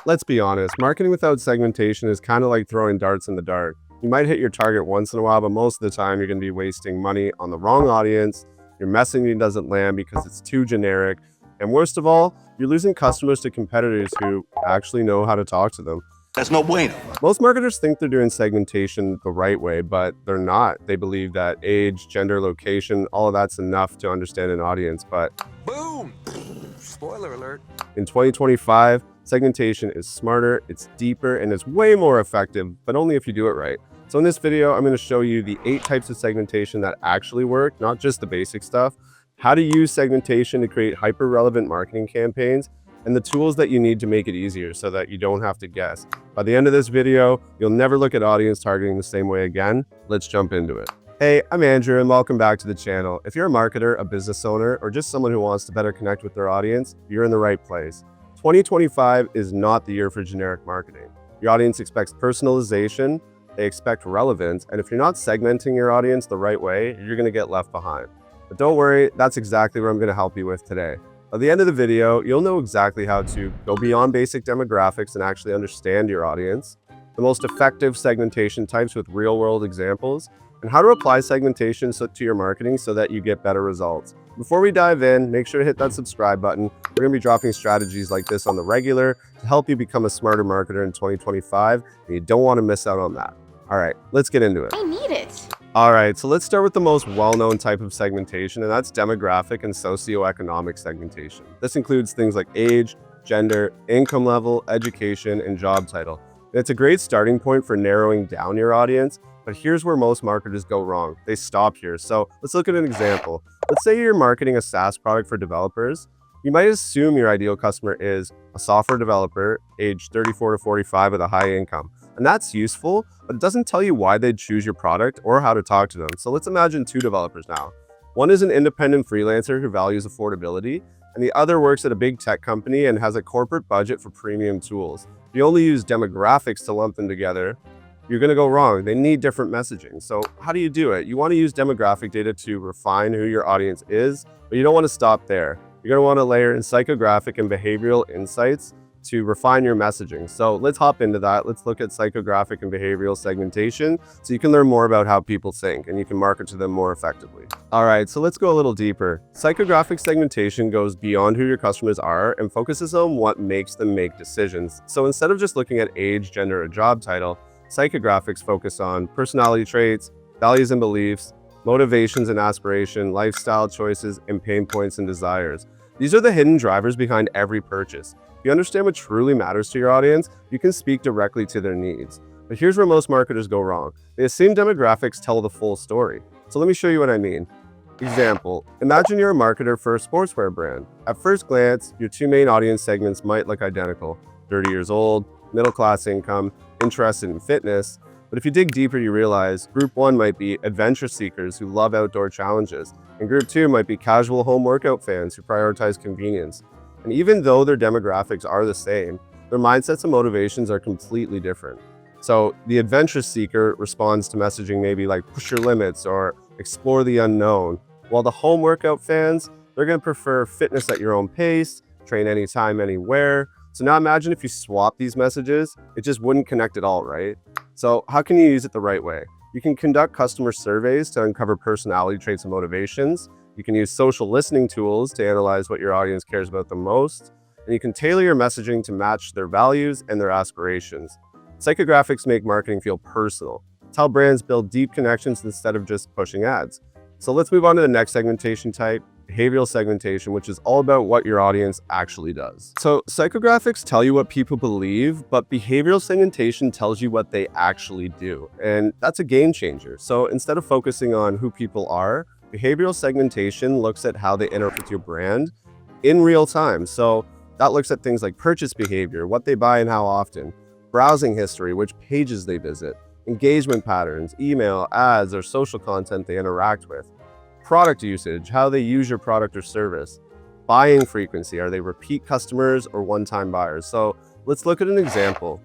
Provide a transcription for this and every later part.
Let's be honest, marketing without segmentation is kind of like throwing darts in the dark. You might hit your target once in a while, but most of the time you're going to be wasting money on the wrong audience. Your messaging doesn't land because it's too generic. And worst of all, you're losing customers to competitors who actually know how to talk to them. That's no bueno. Most marketers think they're doing segmentation the right way, but they're not. They believe that age, gender, location, all of that's enough to understand an audience. But Boom! Spoiler alert. in 2025, segmentation is smarter, it's deeper, and it's way more effective, but only if you do it right. So in this video, I'm going to show you the 8 types of segmentation that actually work, not just the basic stuff, how to use segmentation to create hyper-relevant marketing campaigns, and the tools that you need to make it easier so that you don't have to guess. By the end of this video, you'll never look at audience targeting the same way again. Let's jump into it. Hey, I'm Andrew and welcome back to the channel. If you're a marketer, a business owner, or just someone who wants to better connect with their audience, you're in the right place. 2025 is not the year for generic marketing. Your audience expects personalization, they expect relevance, and if you're not segmenting your audience the right way, you're gonna get left behind. But don't worry, that's exactly what I'm gonna help you with today. At the end of the video, you'll know exactly how to go beyond basic demographics and actually understand your audience, the most effective segmentation types with real-world examples, and how to apply segmentation to your marketing so that you get better results. Before we dive in, make sure to hit that subscribe button. We're going to be dropping strategies like this on the regular to help you become a smarter marketer in 2025, and you don't want to miss out on that. All right, let's get into it. I need it. All right, so let's start with the most well-known type of segmentation, and that's demographic and socioeconomic segmentation. This includes things like age, gender, income level, education, and job title. And it's a great starting point for narrowing down your audience, but here's where most marketers go wrong. They stop here. So let's look at an example. Let's say you're marketing a SaaS product for developers. You might assume your ideal customer is a software developer, age 34 to 45 with a high income. And that's useful, but it doesn't tell you why they'd choose your product or how to talk to them. So let's imagine 2 developers now. One is an independent freelancer who values affordability, and the other works at a big tech company and has a corporate budget for premium tools. If you only use demographics to lump them together, you're going to go wrong. They need different messaging. So how do you do it? You want to use demographic data to refine who your audience is, but you don't want to stop there. You're going to want to layer in psychographic and behavioral insights to refine your messaging. So let's hop into that. Let's look at psychographic and behavioral segmentation so you can learn more about how people think and you can market to them more effectively. All right, so let's go a little deeper. Psychographic segmentation goes beyond who your customers are and focuses on what makes them make decisions. So instead of just looking at age, gender, or job title, psychographics focus on personality traits, values and beliefs, motivations and aspiration, lifestyle choices, and pain points and desires. These are the hidden drivers behind every purchase. If you understand what truly matters to your audience, you can speak directly to their needs. But here's where most marketers go wrong. They assume demographics tell the full story. So let me show you what I mean. Example, imagine you're a marketer for a sportswear brand. At first glance, your 2 main audience segments might look identical: 30 years old, middle class income, interested in fitness. But if you dig deeper, you realize group 1 might be adventure seekers who love outdoor challenges, and group 2 might be casual home workout fans who prioritize convenience. And even though their demographics are the same, their mindsets and motivations are completely different. So the adventure seeker responds to messaging maybe like push your limits or explore the unknown, while the home workout fans, they're going to prefer fitness at your own pace, train anytime, anywhere. So now imagine if you swap these messages, it just wouldn't connect at all, right? So how can you use it the right way? You can conduct customer surveys to uncover personality traits and motivations. You can use social listening tools to analyze what your audience cares about the most. And you can tailor your messaging to match their values and their aspirations. Psychographics make marketing feel personal. It's how brands build deep connections instead of just pushing ads. So let's move on to the next segmentation type, behavioral segmentation, which is all about what your audience actually does. So psychographics tell you what people believe, but behavioral segmentation tells you what they actually do. And that's a game changer. So instead of focusing on who people are, behavioral segmentation looks at how they interact with your brand in real time. So that looks at things like purchase behavior, what they buy and how often, browsing history, which pages they visit, engagement patterns, email, ads, or social content they interact with, product usage, how they use your product or service, buying frequency, are they repeat customers or one-time buyers? So let's look at an example.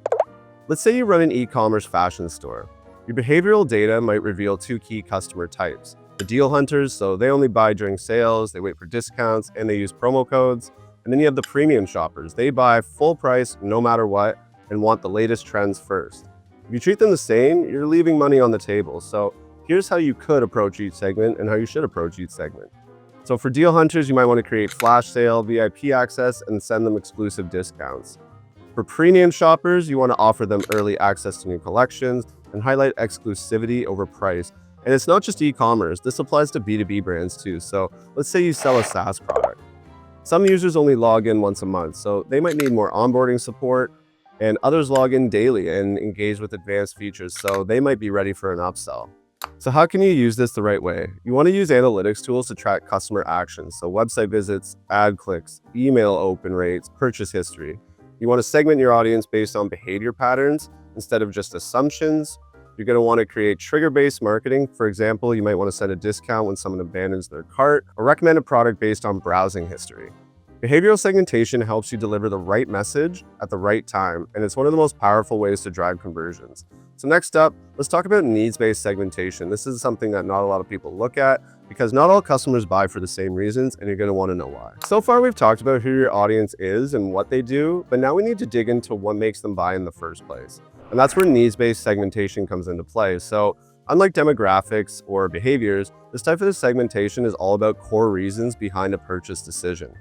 Let's say you run an e-commerce fashion store. Your behavioral data might reveal 2 key customer types. The deal hunters, so they only buy during sales, they wait for discounts, and they use promo codes. And then you have the premium shoppers. They buy full price no matter what and want the latest trends first. If you treat them the same, you're leaving money on the table. So here's how you could approach each segment and how you should approach each segment. So for deal hunters, you might want to create flash sale, VIP access, and send them exclusive discounts. For premium shoppers, you want to offer them early access to new collections and highlight exclusivity over price. And it's not just e-commerce, this applies to B2B brands too. So let's say you sell a SaaS product. Some users only log in once a month, so they might need more onboarding support, and others log in daily and engage with advanced features, so they might be ready for an upsell. So how can you use this the right way? You want to use analytics tools to track customer actions, so website visits, ad clicks, email open rates, purchase history. You want to segment your audience based on behavior patterns instead of just assumptions. You're going to want to create trigger-based marketing. For example, you might want to send a discount when someone abandons their cart, or recommend a product based on browsing history. Behavioral segmentation helps you deliver the right message at the right time, and it's one of the most powerful ways to drive conversions. So next up, let's talk about needs-based segmentation. This is something that not a lot of people look at because not all customers buy for the same reasons, and you're going to want to know why. So far, we've talked about who your audience is and what they do, but now we need to dig into what makes them buy in the first place. And that's where needs-based segmentation comes into play. So unlike demographics or behaviors, this type of segmentation is all about core reasons behind a purchase decision.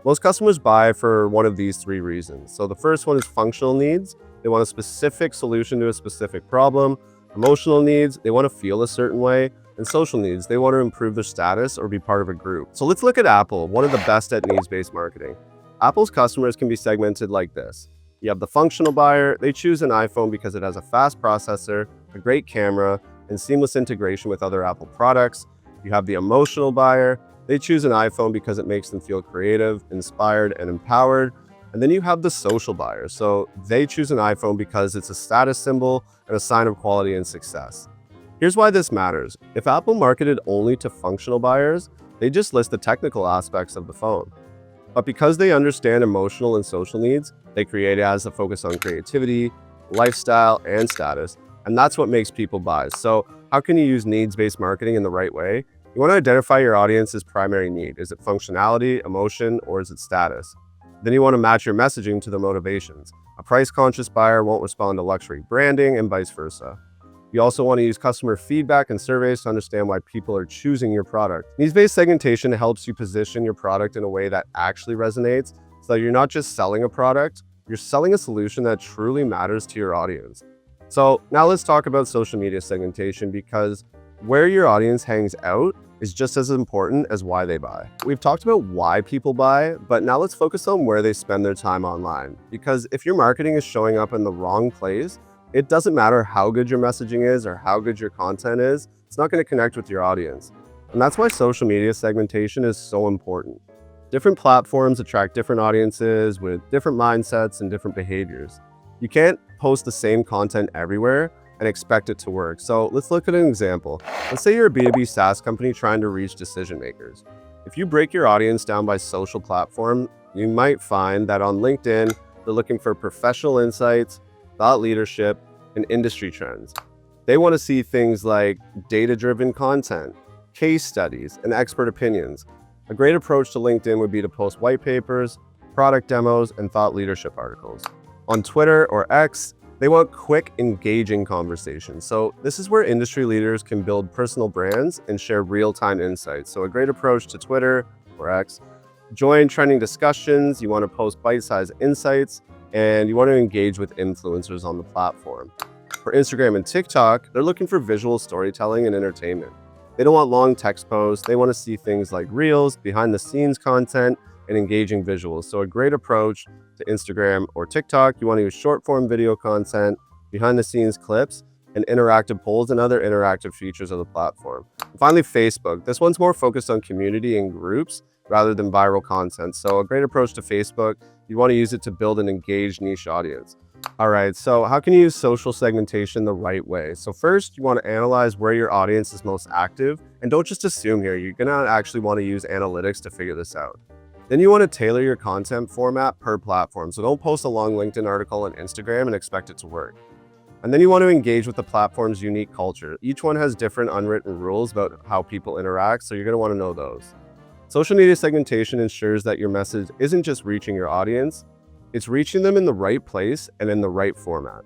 Most customers buy for one of these three reasons. So the first one is functional needs. They want a specific solution to a specific problem. Emotional needs, they want to feel a certain way. And social needs, they want to improve their status or be part of a group. So let's look at Apple, one of the best at needs-based marketing. Apple's customers can be segmented like this. You have the functional buyer. They choose an iPhone because it has a fast processor, a great camera, and seamless integration with other Apple products. You have the emotional buyer. They choose an iPhone because it makes them feel creative, inspired, and empowered. And then you have the social buyer. So they choose an iPhone because it's a status symbol and a sign of quality and success. Here's why this matters. If Apple marketed only to functional buyers, they just list the technical aspects of the phone. But because they understand emotional and social needs, they create ads that focus on creativity, lifestyle, and status. And that's what makes people buy. So how can you use needs-based marketing in the right way? You want to identify your audience's primary need. Is it functionality, emotion, or is it status? Then you want to match your messaging to their motivations. A price-conscious buyer won't respond to luxury branding and vice versa. You also want to use customer feedback and surveys to understand why people are choosing your product. Needs-based segmentation helps you position your product in a way that actually resonates, so that you're not just selling a product, you're selling a solution that truly matters to your audience. So now let's talk about social media segmentation, because where your audience hangs out is just as important as why they buy. We've talked about why people buy, but now let's focus on where they spend their time online. Because if your marketing is showing up in the wrong place, it doesn't matter how good your messaging is or how good your content is, it's not going to connect with your audience. And that's why social media segmentation is so important. Different platforms attract different audiences with different mindsets and different behaviors. You can't post the same content everywhere and expect it to work. So let's look at an example. Let's say you're a B2B SaaS company trying to reach decision makers. If you break your audience down by social platform, you might find that on LinkedIn, they're looking for professional insights, thought leadership, and industry trends. They want to see things like data-driven content, case studies, and expert opinions. A great approach to LinkedIn would be to post white papers, product demos, and thought leadership articles. On Twitter or X, they want quick, engaging conversations. So this is where industry leaders can build personal brands and share real-time insights. So a great approach to Twitter or X. Join trending discussions. You want to post bite-sized insights, and you want to engage with influencers on the platform. For Instagram and TikTok, they're looking for visual storytelling and entertainment. They don't want long text posts. They want to see things like reels, behind-the-scenes content, and engaging visuals. So a great approach to Instagram or TikTok, you want to use short-form video content, behind-the-scenes clips, and interactive polls and other interactive features of the platform. And finally, Facebook. This one's more focused on community and groups rather than viral content. So a great approach to Facebook, you want to use it to build an engaged niche audience. All right, so how can you use social segmentation the right way? So first, you want to analyze where your audience is most active, and don't just assume here. You're going to actually want to use analytics to figure this out. Then you want to tailor your content format per platform. So don't post a long LinkedIn article on Instagram and expect it to work. And then you want to engage with the platform's unique culture. Each one has different unwritten rules about how people interact, so you're going to want to know those. Social media segmentation ensures that your message isn't just reaching your audience, it's reaching them in the right place and in the right format.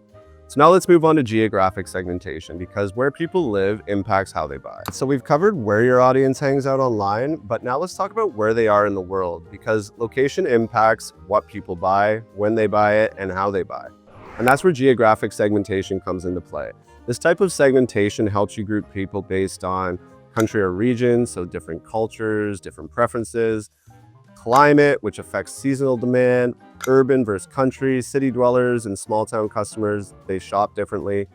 So now let's move on to geographic segmentation, because where people live impacts how they buy. So we've covered where your audience hangs out online, but now let's talk about where they are in the world, because location impacts what people buy, when they buy it, and how they buy. And that's where geographic segmentation comes into play. This type of segmentation helps you group people based on country or region, so different cultures, different preferences, climate, which affects seasonal demand, urban versus country, city dwellers and small town customers, they shop differently,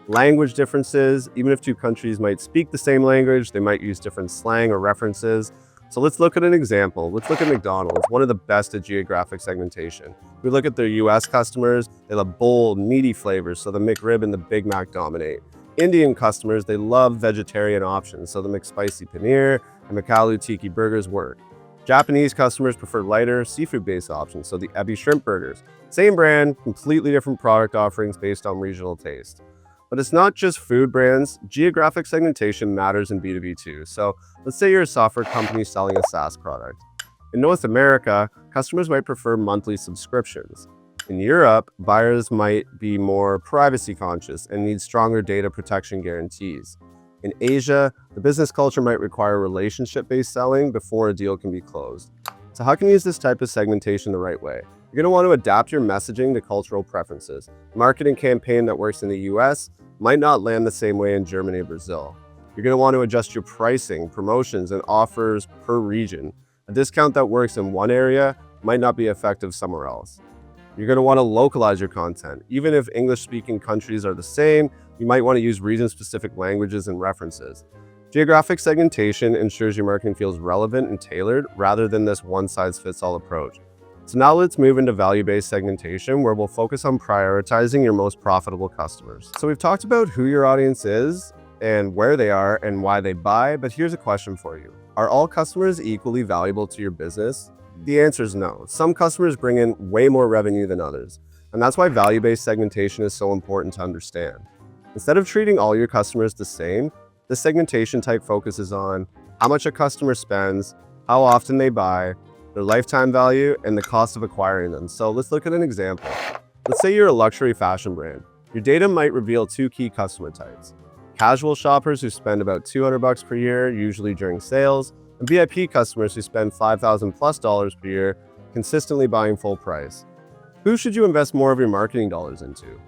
language differences, even if two countries might speak the same language, they might use different slang or references. So let's look at an example. Let's look at McDonald's, one of the best at geographic segmentation. We look at their US customers, they love bold, meaty flavors, so the McRib and the Big Mac dominate. Indian customers, they love vegetarian options, so the McSpicy Paneer and McAloo Tiki burgers work. Japanese customers prefer lighter, seafood-based options, so the Ebi shrimp burgers. Same brand, completely different product offerings based on regional taste. But it's not just food brands, geographic segmentation matters in B2B too. So let's say you're a software company selling a SaaS product. In North America, customers might prefer monthly subscriptions. In Europe, buyers might be more privacy conscious and need stronger data protection guarantees. In Asia, the business culture might require relationship-based selling before a deal can be closed. So how can you use this type of segmentation the right way? You're going to want to adapt your messaging to cultural preferences. A marketing campaign that works in the US might not land the same way in Germany or Brazil. You're going to want to adjust your pricing, promotions, and offers per region. A discount that works in one area might not be effective somewhere else. You're going to want to localize your content. Even if English-speaking countries are the same, you might want to use region-specific languages and references. Geographic segmentation ensures your marketing feels relevant and tailored rather than this one-size-fits-all approach. So now let's move into value-based segmentation, where we'll focus on prioritizing your most profitable customers. So we've talked about who your audience is and where they are and why they buy, but here's a question for you. Are all customers equally valuable to your business? The answer is no. Some customers bring in way more revenue than others, and that's why value-based segmentation is so important to understand. Instead of treating all your customers the same, the segmentation type focuses on how much a customer spends, how often they buy, their lifetime value, and the cost of acquiring them. So let's look at an example. Let's say you're a luxury fashion brand. Your data might reveal two key customer types: casual shoppers who spend about $200 per year, usually during sales, and VIP customers who spend $5,000+ per year, consistently buying full price. Who should you invest more of your marketing dollars into?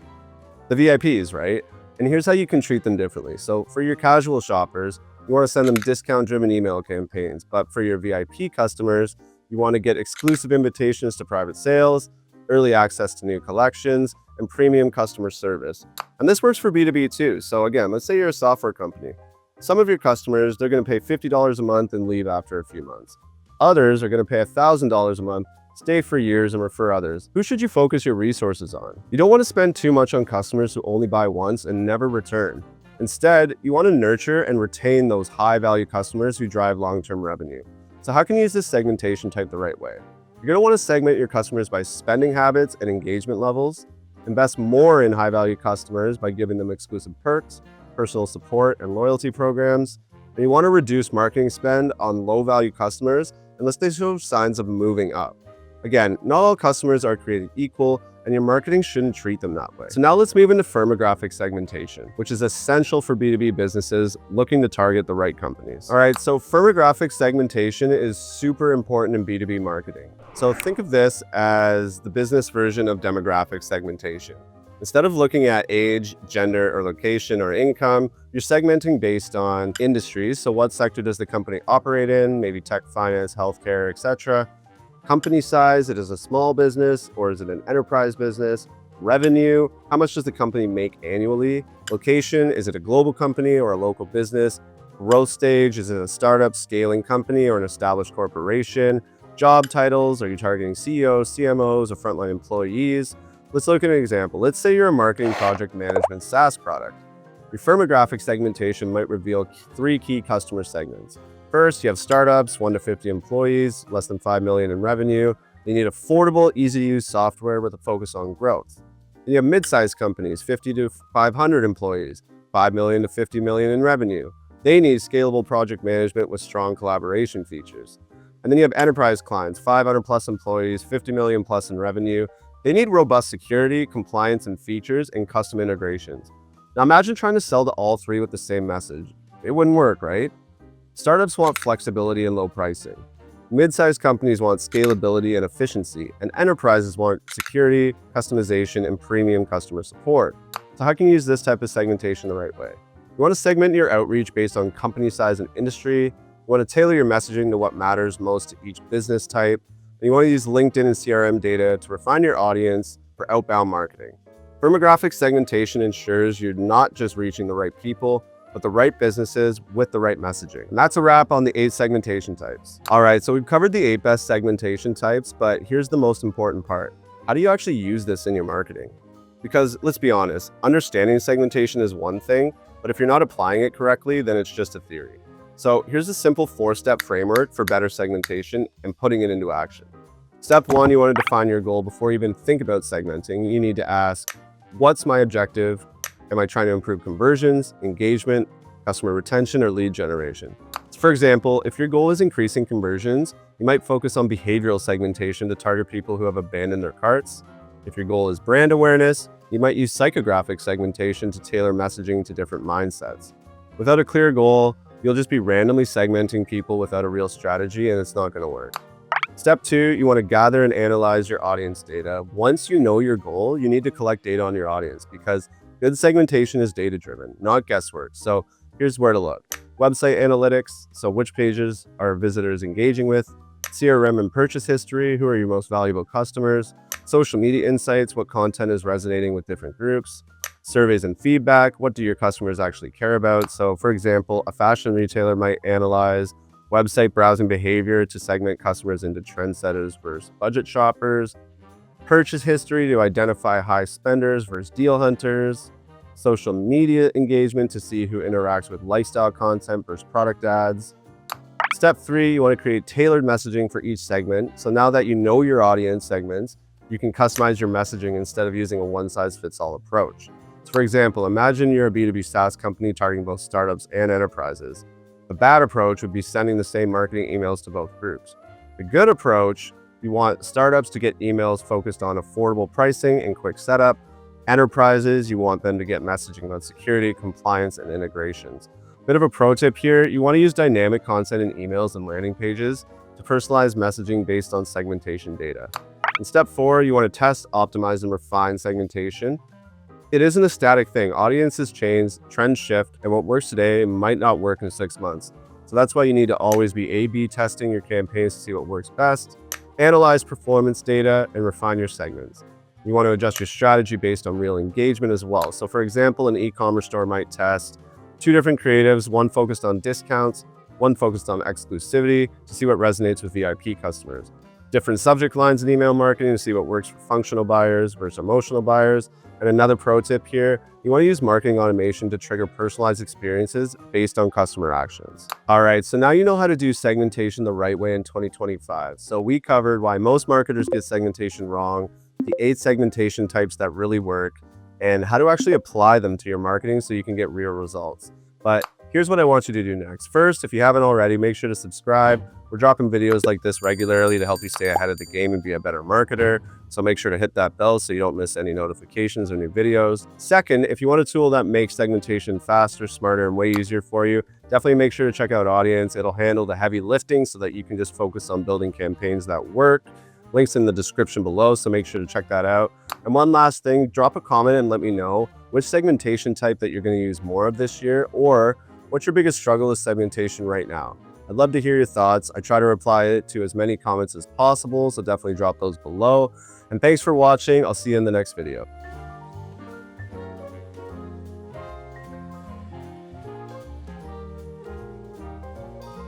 The VIPs, right? And here's how you can treat them differently. So for your casual shoppers, you want to send them discount-driven email campaigns, but for your VIP customers, you want to get exclusive invitations to private sales, early access to new collections, and premium customer service. And this works for B2B too. So again, let's say you're a software company. Some of your customers, they're going to pay $50 a month and leave after a few months. Others are going to pay $1,000 a month, stay for years, and refer others. Who should you focus your resources on? You don't want to spend too much on customers who only buy once and never return. Instead, you want to nurture and retain those high-value customers who drive long-term revenue. So how can you use this segmentation type the right way? You're going to want to segment your customers by spending habits and engagement levels. Invest more in high-value customers by giving them exclusive perks, personal support, and loyalty programs. And you want to reduce marketing spend on low-value customers unless they show signs of moving up. Again, not all customers are created equal, and your marketing shouldn't treat them that way. So now let's move into firmographic segmentation, which is essential for B2B businesses looking to target the right companies. All right, so firmographic segmentation is super important in B2B marketing. So think of this as the business version of demographic segmentation. Instead of looking at age, gender, or location, or income, you're segmenting based on industries. So what sector does the company operate in? Maybe tech, finance, healthcare, etc. Company size, it is a small business or is it an enterprise business? Revenue, how much does the company make annually? Location, is it a global company or a local business? Growth stage, is it a startup scaling company or an established corporation? Job titles, are you targeting CEOs, CMOs, or frontline employees? Let's look at an example. Let's say you're a marketing project management SaaS product. Your firmographic segmentation might reveal 3 key customer segments. First, you have startups, 1 to 50 employees, less than 5 million in revenue. You need affordable, easy-to-use software with a focus on growth. Then you have mid-sized companies, 50 to 500 employees, 5 million to 50 million in revenue. They need scalable project management with strong collaboration features. And then you have enterprise clients, 500 plus employees, 50 million plus in revenue. They need robust security, compliance, and features and custom integrations. Now imagine trying to sell to all three with the same message. It wouldn't work, right? Startups want flexibility and low pricing. Mid-sized companies want scalability and efficiency, and enterprises want security, customization, and premium customer support. So how can you use this type of segmentation the right way? You want to segment your outreach based on company size and industry. You want to tailor your messaging to what matters most to each business type. And you want to use LinkedIn and CRM data to refine your audience for outbound marketing. Firmographic segmentation ensures you're not just reaching the right people, but the right businesses with the right messaging. And that's a wrap on the 8 segmentation types. All right, so we've covered the 8 best segmentation types, but here's the most important part. How do you actually use this in your marketing? Because let's be honest, understanding segmentation is one thing, but if you're not applying it correctly, then it's just a theory. So here's a simple 4-step framework for better segmentation and putting it into action. Step 1, you want to define your goal before you even think about segmenting. You need to ask, what's my objective? Am I trying to improve conversions, engagement, customer retention, or lead generation? So for example, if your goal is increasing conversions, you might focus on behavioral segmentation to target people who have abandoned their carts. If your goal is brand awareness, you might use psychographic segmentation to tailor messaging to different mindsets. Without a clear goal, you'll just be randomly segmenting people without a real strategy, and it's not going to work. Step 2, you want to gather and analyze your audience data. Once you know your goal, you need to collect data on your audience because good segmentation is data-driven, not guesswork. So here's where to look. Website analytics, so which pages are visitors engaging with? CRM and purchase history, who are your most valuable customers? Social media insights, what content is resonating with different groups? Surveys and feedback, what do your customers actually care about? So for example, a fashion retailer might analyze website browsing behavior to segment customers into trendsetters versus budget shoppers. Purchase history to identify high spenders versus deal hunters. Social media engagement to see who interacts with lifestyle content versus product ads. Step 3, you want to create tailored messaging for each segment. So now that you know your audience segments, you can customize your messaging instead of using a one-size-fits-all approach. So for example, imagine you're a B2B SaaS company targeting both startups and enterprises. A bad approach would be sending the same marketing emails to both groups. The good approach, you want startups to get emails focused on affordable pricing and quick setup. Enterprises, you want them to get messaging about security, compliance, and integrations. Bit of a pro tip here, you want to use dynamic content in emails and landing pages to personalize messaging based on segmentation data. In step 4, you want to test, optimize, and refine segmentation. It isn't a static thing. Audiences change, trends shift, and what works today might not work in 6 months. So that's why you need to always be A/B testing your campaigns to see what works best, analyze performance data, and refine your segments. You want to adjust your strategy based on real engagement as well. So for example, an e-commerce store might test 2 different creatives, one focused on discounts, one focused on exclusivity to see what resonates with VIP customers. Different subject lines in email marketing to see what works for functional buyers versus emotional buyers. And another pro tip here, you want to use marketing automation to trigger personalized experiences based on customer actions. All right, so now you know how to do segmentation the right way in 2025. So we covered why most marketers get segmentation wrong, the 8 segmentation types that really work, and how to actually apply them to your marketing so you can get real results. But here's what I want you to do next. First, if you haven't already, make sure to subscribe. We're dropping videos like this regularly to help you stay ahead of the game and be a better marketer. So make sure to hit that bell so you don't miss any notifications or new videos. Second, if you want a tool that makes segmentation faster, smarter, and way easier for you, definitely make sure to check out Audience. It'll handle the heavy lifting so that you can just focus on building campaigns that work. Links in the description below, so make sure to check that out. And one last thing, drop a comment and let me know which segmentation type that you're going to use more of this year, or what's your biggest struggle with segmentation right now. I'd love to hear your thoughts. I try to reply to as many comments as possible, so definitely drop those below. And thanks for watching. I'll see you in the next video.